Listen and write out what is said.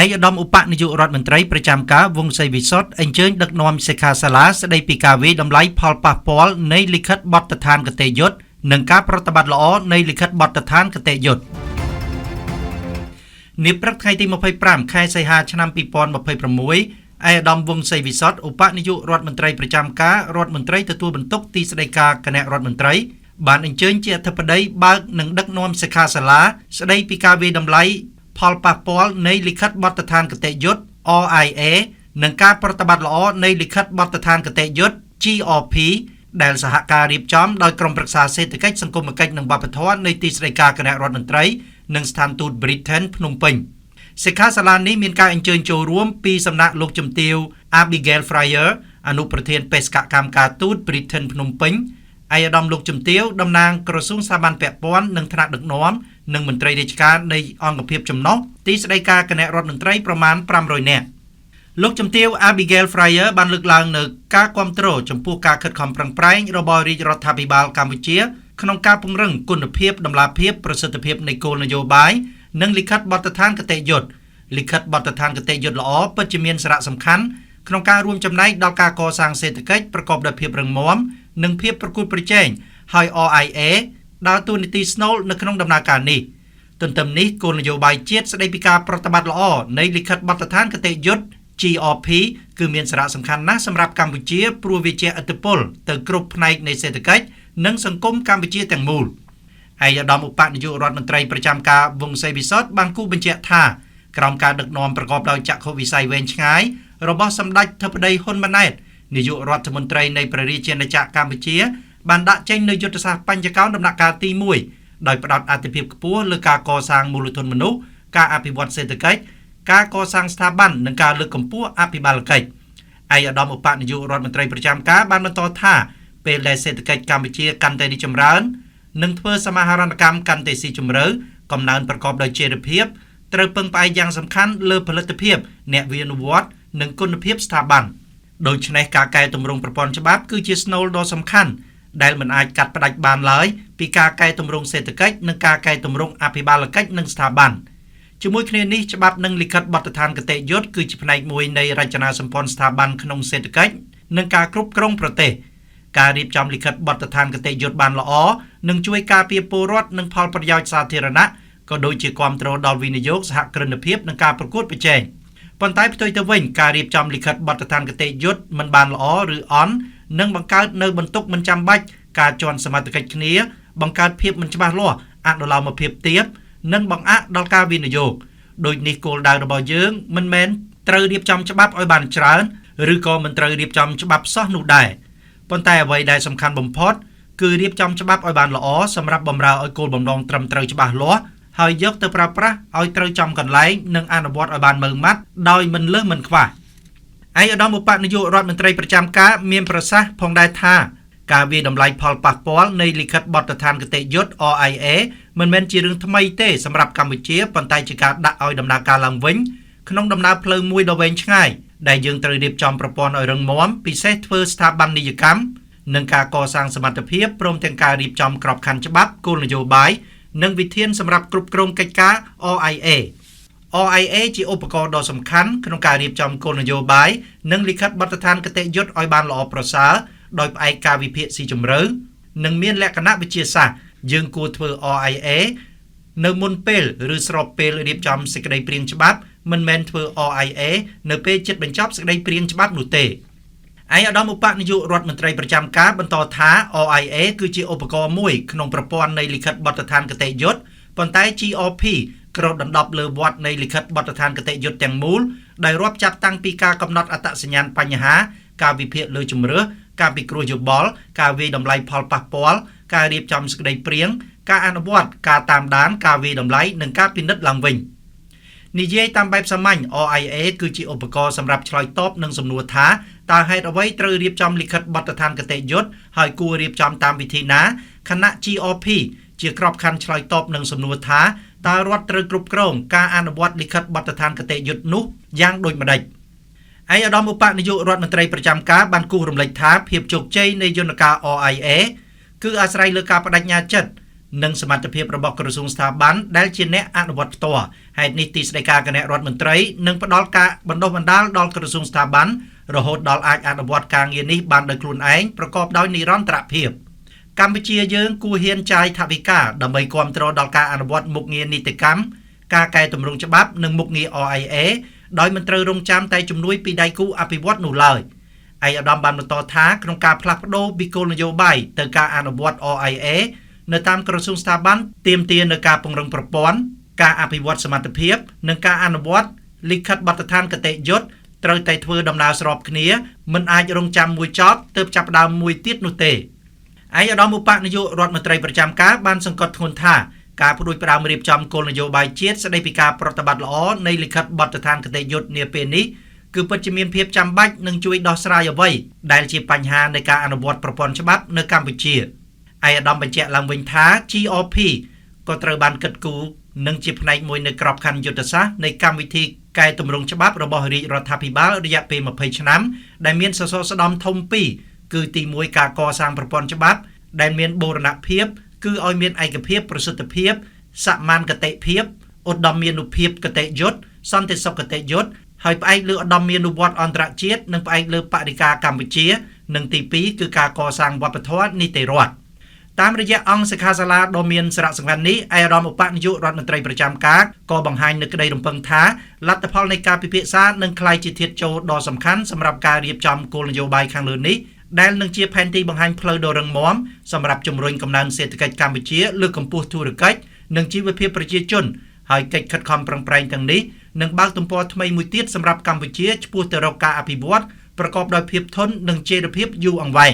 ឯកឧត្តមឧបនាយករដ្ឋមន្ត្រីប្រចាំការវង្សសីវិសុទ្ធអញ្ជើញដឹកនាំសិក្ខាសាលាស្ដីពីការវិយតម្លៃផលប៉ះពាល់នៃលិខិតបទដ្ឋានគតិយុត្តនិងការប្រតិបត្តិល្អនៃលិខិតបទដ្ឋានគតិយុត្តនាព្រឹកថ្ងៃទី25ខែសីហាឆ្នាំ2026ឯកឧត្តមវង្សសីវិសុទ្ធឧបនាយករដ្ឋមន្ត្រីប្រចាំការរដ្ឋមន្ត្រីទទួលបន្ទុកទីស្តីការគណៈរដ្ឋមន្ត្រីបានអញ្ជើញជាអធិបតីបើកនិងដឹកនាំសិក្ខាសាលាស្ដីពីការវិយតម្លៃផលប៉ះពាល់នៃលិខិតបទដ្ឋានគតិយុត្ត RIA និងការប្រតិបត្តិល្អនៃលិខិតបទដ្ឋានគតិយុត្ត GRP ដែលសហការរៀបចំដោយក្រុមប្រឹក្សាសេដ្ឋកិច្ចសង្គមគិច្ចនិងវប្បធម៌នៃទីស្តីការគណៈរដ្ឋមន្ត្រីនិងស្ថានទូត Britain ភ្នំពេញសិក្ខាសាលានេះមានការអញ្ជើញចូលរួមពីសំណាក់លោកជំទាវ Abigail Fryer អនុប្រធានបេសកកម្មការទូត Britain ភ្នំពេញឯកឧត្តមលោកជំទាវតំណាងក្រសួងស្ថាប័នពាក់ព័ន្ធនិងថ្នាក់ដឹកនាំនិងមន្ត្រីរាជការនៃអង្គភាពចំណុះទីស្តីការគណៈរដ្ឋមន្ត្រីប្រមាណ500នាក់លោកជំទាវ Abigail Fryer បានលើកឡើងនៅការគាំទ្រចំពោះការខិតខំប្រឹងប្រែងរបស់រាជរដ្ឋាភិបាលកម្ពុជាក្នុងការពង្រឹងគុណភាពតម្លាភាពប្រសិទ្ធភាពនៃគោលនយោបាយនិងលិខិតបទដ្ឋានគតិយុត្តលិខិតបទដ្ឋានគតិយុត្តល្អពិតជាមានសារៈសំខាន់ក្នុងការរួមចំណែកដល់ការកសាងសេដ្ឋកិច្ចប្រកបដោយភាពរឹងមាំនិងភាពប្រកួតប្រជែងហើយ RIA ដើរតួនាទីស្នូលនៅក្នុងដំណើរការនេះទន្ទឹមនេះគោលនយោបាយជាតិស្តីពីការប្រតិបត្តិល្អនៃលិខិតបទដ្ឋានគតិយុត្ត GRP គឺមានសារៈសំខាន់ណាស់សម្រាប់កម្ពុជាព្រោះវាជះឥទ្ធិពលទៅគ្រប់ផ្នែកនៃសេដ្ឋកិច្ចនិងសង្គមកម្ពុជាទាំងមូលឯកឧត្តមឧបនាយករដ្ឋមន្ត្រីប្រចាំការវង្សសីវិសុទ្ធបានគូបញ្ជាក់ថាក្រោមការដឹកនាំប្រកបដោយចក្ខុវិស័យវែងឆ្ងាយរបស់សម្ដេចធិបតីហ៊ុនម៉ាណែតនាយករដ្ឋមន្ត្រីនៃព្រះរាជាណាចក្រកម្ពុជាបានដាក់ចេញនូវយុទ្ធសាស្ត្របញ្ចកោណដំណាក់កាលទី1ដោយផ្ដោតអាទិភាពខ្ពស់លើការកសាងមូលធនមនុស្សការអភិវឌ្ឍសេដ្ឋកិច្ចការកសាងស្ថាប័ននិងការលើកកម្ពស់អភិបាលកិច្ចឯកឧត្តមឧបនាយករដ្ឋមន្ត្រីប្រចាំការបានបន្តថាពេលដែលសេដ្ឋកិច្ចកម្ពុជាកាន់តែរីកចម្រើននិងធ្វើសមាហរណកម្មកាន់តែស៊ីជម្រៅកំណើនប្រកបដោយចីរភាពត្រូវពឹងផ្អែកយ៉ាងសំខាន់លើផលិតភាពអ្នកវិនិយោគនិងគុណភាពស្ថាប័នដូច្នេះការកែតម្រង់ប្រព័ន្ធច្បាប់គឺជាស្នូលដ៏សំខាន់ដែលមិនអាចកាត់ផ្តាច់បានឡើយពីការកែតម្រង់សេដ្ឋកិច្ចនិងការកែតម្រង់អភិបាលកិច្ចនិងស្ថាប័នជាមួយគ្នានេះច្បាប់និងលិខិតបទដ្ឋានគតិយុត្តគឺជាផ្នែកមួយនៃរចនាសម្ព័ន្ធស្ថាប័នក្នុងសេដ្ឋកិច្ចនិងការគ្រប់គ្រងប្រទេសការរៀបចំលិខិតបទដ្ឋានគតិយុត្តបានល្អនឹងជួយការពារពលរដ្ឋនិងផលប្រយោជន៍សាធារណៈក៏ដូចជាគាំទ្រដល់វិនិយោគសហគ្រិនភាពនិងការប្រកួតប្រជែងប៉ុន្តែផ្ទុយទៅវិញការរៀបចំលិខិតបទដ្ឋានគតិយុត្តមិនបានល្អឬអន់នឹងបង្កើតនៅបន្ទុកមិនចាំបាច់ការជន់សមត្ថកិច្ចគ្នាបង្កើតភាពមិនច្បាស់លាស់អនុលោមភាពទាបនិងបង្អាក់ដល់ការវិនិយោគដូចនេះគោលដៅរបស់យើងមិនមែនត្រូវរៀបចំច្បាប់ឲ្យបានច្រើនឬក៏មិនត្រូវរៀបចំច្បាប់សោះនោះដែរប៉ុន្តែអ្វីដែលសំខាន់បំផុតគឺរៀបចំច្បាប់ឲ្យបានល្អសម្រាប់បម្រើឲ្យគោលបំណងត្រឹមត្រូវច្បាស់លាស់ហើយយកទៅប្រើប្រាស់ឲ្យត្រូវចំកន្លែងនិងអនុវត្តឲ្យបានម៉ឺងម៉ាត់ដោយមិនលើសមិនខ្វះឯកឧត្តមឧបនាយករដ្ឋមន្ត្រីប្រចាំការមានប្រសាសន៍ផងដែរថាការវាយតម្លៃផលប៉ះពាល់នៃលិខិតបទដ្ឋានគតិយុត្ត RIA មិនមែនជារឿងថ្មីទេសម្រាប់កម្ពុជាប៉ុន្តែជាការដាក់ឲ្យដំណើរការឡើងវិញក្នុងដំណើរផ្លូវមួយដ៏វែងឆ្ងាយដែលយើងត្រូវរៀបចំប្រព័ន្ធឲ្យរឹងមាំពិសេសធ្វើស្ថាប័ននីយកម្មនិងការកសាងសមត្ថភាពព្រមទាំងការរៀបចំក្របខ័ណ្ឌច្បាប់គោលនយោបាយនិងវិធានសម្រាប់គ្រប់គ្រងកិច្ចការ RIA ជាឧបករណ៍ដ៏សំខាន់ក្នុងការរៀបចំគោលនយោបាយនិងលិខិតបទដ្ឋានគតិយុត្តឲ្យបានល្អប្រសើរដោយផ្អែកការវិភាគស៊ីជម្រៅនិងមានលក្ខណៈវិទ្យាសាស្ត្រយើងគួរធ្វើ RIA នៅមុនពេលឬស្របពេលរៀបចំសេចក្តីព្រាងច្បាប់មិនមែនធ្វើ RIA នៅពេលជិតបញ្ចប់សេចក្តីព្រាងច្បាប់នោះទេឯកឧត្តមឧបនាយករដ្ឋមន្ត្រីប្រចាំការបន្តថា RIA គឺជាឧបករណ៍មួយក្នុងប្រព័ន្ធនៃលិខិតបទដ្ឋានគតិយុត្តប៉ុន្តែ GRP គ្របដណ្ដប់លើវត្តនៃលិខិតបទដ្ឋានគតិយុត្តទាំងមូលដែលរាប់ចាប់តាំងពីការកំណត់អត្តសញ្ញាណបញ្ហាការវិភាគលើជំរឿសការពិគ្រោះយោបល់ការវាយតម្លៃផលប៉ះពាល់ការរៀបចំសេចក្តីព្រាងការអនុវត្តការតាមដានការវាយតម្លៃនិងការពិនិត្យឡើងវិញនិយាយតាមបែបសាមញ្ញ RIA គឺជាឧបករណ៍សម្រាប់ឆ្លើយតបនឹងសំណួរថាតើហេតុអ្វីត្រូវរៀបចំលិខិតបទដ្ឋានគតិយុត្តហើយគួររៀបចំតាមវិធីណាខណៈ GRP ជាក្របខ័ណ្ឌឆ្លើយតបនឹងសំណួរថាតើរដ្ឋត្រូវគ្រប់គ្រងការអនុវត្តលិខិតបទដ្ឋានគតិយុត្តនោះយ៉ាងដូចម្តេចឯកឧត្តមឧបនាយករដ្ឋមន្ត្រីប្រចាំការបានគូរំលេចថាភាពជោគជ័យនៃយន្តការ RIA គឺអាស្រ័យលើការបដិញ្ញាចិត្ត និងសមត្ថភាពរបស់ក្រសួងស្ថាប័នដែលជាអ្នកអនុវត្តផ្ទាល់ហេតុនេះទីស្តីការគណៈរដ្ឋមន្ត្រីនឹងផ្ដល់ការបណ្ដុះបណ្ដាលដល់ក្រសួងស្ថាប័នរហូតដល់អាចអនុវត្តការងារនេះបានដោយខ្លួនឯងប្រកបដោយនិរន្តរភាពកម្ពុជាយើងគួរហ៊ានចាយថវិកាដើម្បីគ្រប់គ្រងដល់ការអនុវត្តមុខងារនីតិកម្មការកែតម្រង់ច្បាប់និងមុខងារ RIA ដោយមិនត្រូវរងចាំតែជំនួយពីដៃគូអភិវឌ្ឍនោះឡើយឯកឧត្តមបានបន្តថាក្នុងការផ្លាស់ប្ដូរពីគោលនយោបាយទៅការអនុវត្ត RIA នៅតាមក្រសួងស្ថាប័នទាមទារនៅការពង្រឹងប្រព័ន្ធការអភិវឌ្ឍសមត្ថភាពនិងការអនុវត្តលិខិតបទដ្ឋានគតិយុត្តត្រូវតែធ្វើដំណើរស្របគ្នាមិនអាចរងចាំមួយចប់ទើបចាប់ផ្ដើមមួយទៀតនោះទេឯកឧត្តមឧបនាយករដ្ឋមន្ត្រីប្រចាំការបានសង្កត់ធ្ងន់ថាការផ្ដួចផ្ដើមរៀបចំគោលនយោបាយជាតិស្ដីពីការប្រតិបត្តិល្អនៃលិខិតបទដ្ឋានគតិយុត្តនាពេលនេះគឺពិតជាមានភាពចាំបាច់និងជួយដោះស្រាយអ្វីដែលជាបញ្ហានៃការអនុវត្តប្រព័ន្ធច្បាប់នៅកម្ពុជាឯកឧត្តមបញ្ជាក់ឡើងវិញថា GRP ក៏ត្រូវបានគិតគូរនិងជាផ្នែកមួយនៃក្របខ័ណ្ឌយុទ្ធសាស្ត្រនៃកម្មវិធីកែតម្រង់ច្បាប់របស់រាជរដ្ឋាភិបាលរយៈពេល20ឆ្នាំដែលមានសសរស្តម្ភធំពីរគឺទី1ការកសាងប្រព័ន្ធច្បាប់ដែលមានបូរណភាពគឺឲ្យមានឯកភាពប្រសិទ្ធភាពសមានគតិភាពឧត្តមមានុភាពគតិយុត្តសន្តិសុខគតិយុត្តហើយផ្អែកលើឧត្តមមានុវត្តអន្តរជាតិនិងផ្អែកលើបរិការកម្ពុជានិងទី2គឺការកសាងវប្បធម៌នីតិរដ្ឋតាមរយៈអង្គសិក្ខាសាលាដ៏មានសារៈសំខាន់នេះឯកឧត្តមឧបនាយករដ្ឋមន្ត្រីប្រចាំការក៏បង្ហាញនូវក្តីរំពឹងថាលទ្ធផលនៃការពិភាក្សានឹងក្លាយជាធាតុចូលដ៏សំខាន់សម្រាប់ការរៀបចំគោលនយោបាយខាងលើនេះដែលនឹងជាផែនទីបង្ហាញផ្លូវដ៏រឹងមាំសម្រាប់ជំរុញកំណើនសេដ្ឋកិច្ចកម្ពុជាលើកកម្ពស់ធុរកិច្ចនិងជីវភាពប្រជាជនហើយកិច្ចខិតខំប្រឹងប្រែងទាំងនេះនឹងបើកទំព័រថ្មីមួយទៀតសម្រាប់កម្ពុជាឆ្ពោះទៅរកការអភិវឌ្ឍប្រកបដោយភាពធន់និងចីរភាពយូរអង្វែង